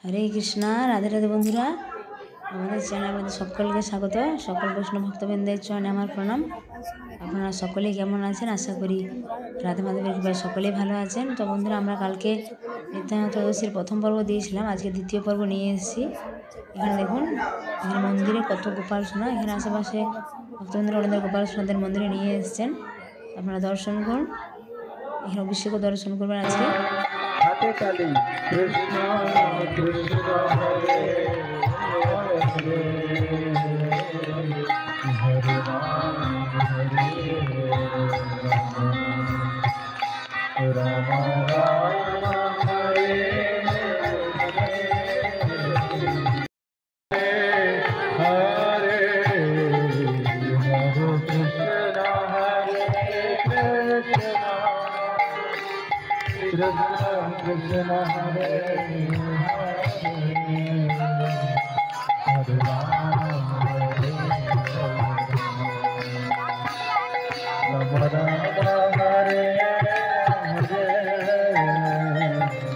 हरे कृष्णा राधे राधे बंधुरा चैनल सकल के स्वागत सकल वैष्णव भक्तबिंदे चरणे आमार प्रणाम। आपनारा सकले केमन आछेन आशा करी राधे माधवेर कृपाय सकलेई भालो आछेन। तो बंधुरा आमरा कालके नित्यानन्द त्रयोदशीर प्रथम पर्व दिएछिलाम, आजके द्वितीय पर्व निये एसेछि। एखाने देखुन एखाने मंदिरे कत गोपाल सोना, एखाने आशेपाशे भक्तबिंदरा ओनाদের गोपाल सोनाদের मंदिरे निये एसेछेन, आपनारा दर्शन करुन। एखाने अभिषेक दर्शन करबेन आजके। हाथे ताली कृष्ण कृष्ण हरे हरे हरे राम राम हरे हरे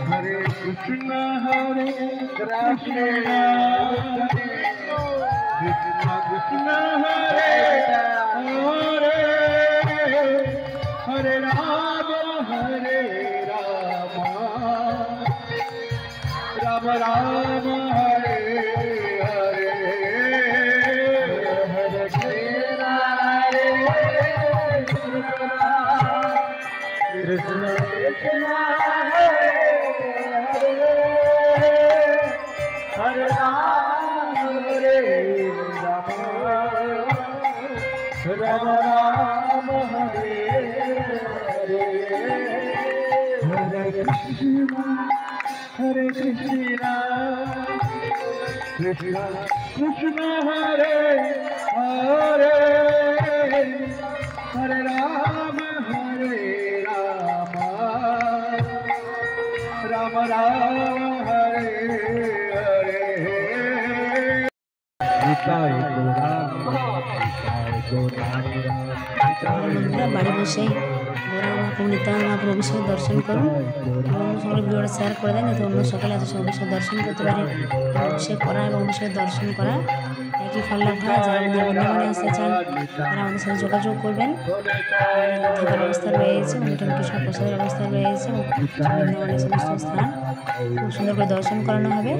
हरे कृष्ण हरे कृष्ण कृष्ण हरे हरे राम राम हरे हरे हरे कृष्ण हरे कृष्ण कृष्ण हरे हरे हरे राम राम राम हरे हरे हरे कृष्ण कृष्ण कृष्ण हरे हरे राम राम राम हरे हरे हरे कृष्ण कृष्ण कृष्ण हरे हरे हरे राम राम राम हरे हरे बाड़ी बसे महाप्रभु नित्यानंद महाप्रभु अभिषेक दर्शन करूँ। सकल भिडियो शेयर कर दें नहीं तो अन्य सकले अभिषेक दर्शन करते अभिषेक करा अभिषेक दर्शन करा एक फल लाभा जरा बंधुबान आसते चान तारा साथ जोगाजोग करबें। थाकार अवस्था रयेछे मिठन कृष्ण प्रसादेर अवस्था रयेछे बृंदाबने समस्त स्थान खूब सुंदर करे दर्शन करानो हबे।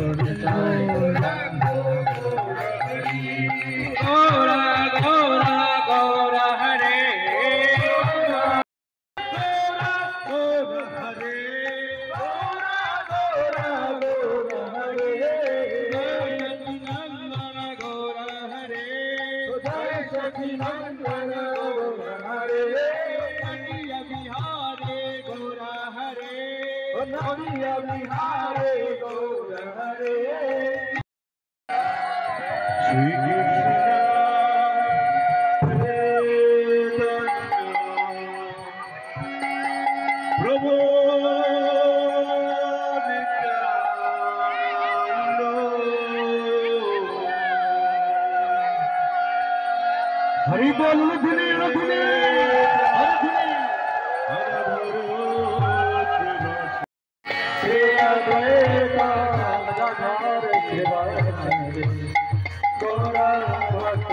हरि बोल धुने धुने श्री अद्वैत गदाधर शिवाचार्य गौरा भक्त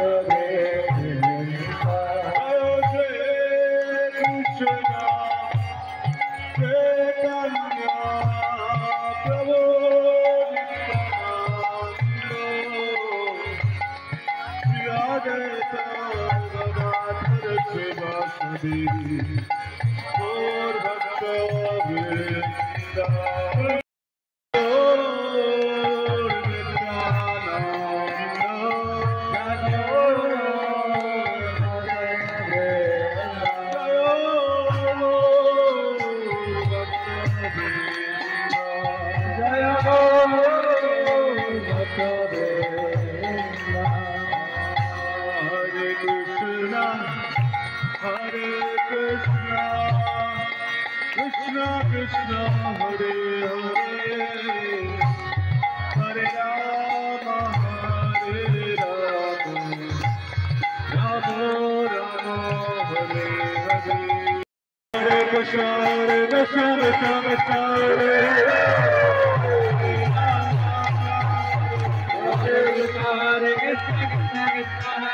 Krishna Krishna Krishna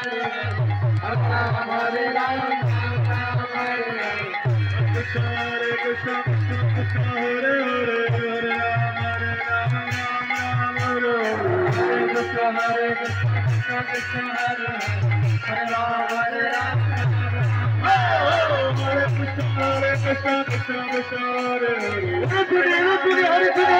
Hare Ram, Krishna Hare Krishna, Krishna Krishna Hare Hare, Hare Ram, Ram Hare Hare, Krishna Hare Krishna, Krishna Krishna Hare Hare, Hare Ram, Hare Krishna, Krishna Krishna Hare Hare, Hare Hare.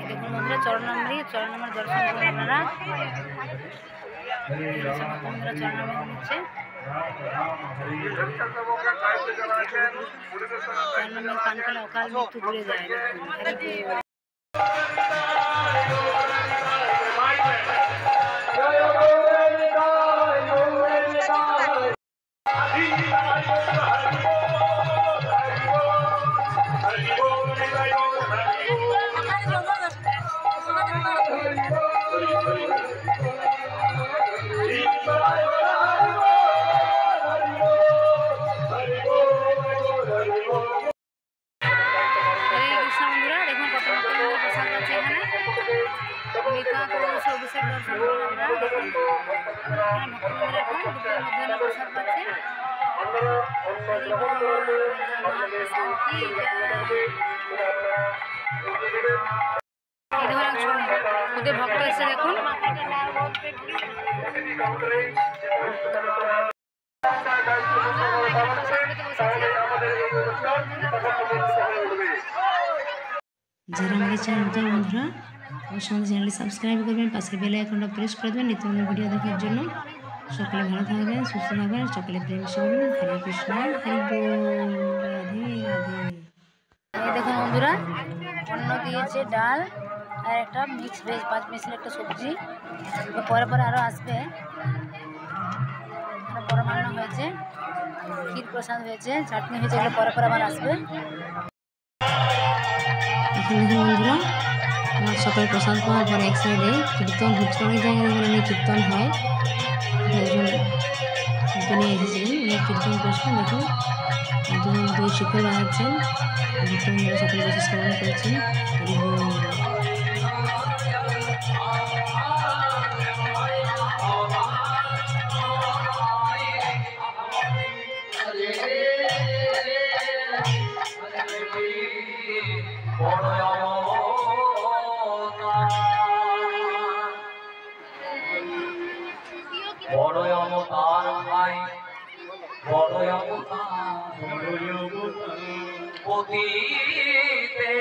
দেখুন বন্ধুরা চরণামৃত দর্শন করুন আপনারা। বন্ধুরা চরণামৃত নিচ্ছে, চরণামৃত পান করলে অকাল মৃত্যু দূরে যায়। অভিষেক দর্শন করুন আপনারা। দেখুন ভক্তবৃন্দরা এখন দুপুরের মধ্যে প্রসাদ পাচ্ছে। ওদের ভক্ত এসে দেখুন যারা আমাদের চ্যানেল নতুন বন্ধুরা অবশ্যই আমাদের চ্যানেলটি সাবস্ক্রাইব করবেন, পাশের বেল আইকনটা প্রেস করে দেবেন নিত্য নতুন ভিডিও দেখার জন্য। সকলে ভালো থাকবেন, সুস্থ থাকবেন, সকলে প্রেম করবেন। হরে কৃষ্ণ, হরে বল, রাধে রাধে। এই দেখুন বন্ধুরা অন্ন দিয়েছে, ডাল আর একটা মিক্স ভেজ 5 মিশালি একটা সবজি। পরে পরে আরও আসবে, পরমান্ন হয়েছে, ক্ষীর প্রসাদ হয়েছে, চাটনি হয়েছে, এগুলো পরে পরে আবার আসবে। এখন দেখুন বন্ধুরা সকালে প্রসাদ পাওয়ার পরে এক সাইডে কীর্তন হচ্ছে, অনেক জায়গায় এখানে কীর্তন হয়। একজন কীর্তনে এসেছিলেন, উনি কীর্তন করছেন। দেখুন দুজন দুই শিক্ষক বানাচ্ছেন, ভক্তবৃন্দরা সকলে বিশেষ কামনা করেছেন। বড় অবতার ভাই, বড় অবতার পতিতের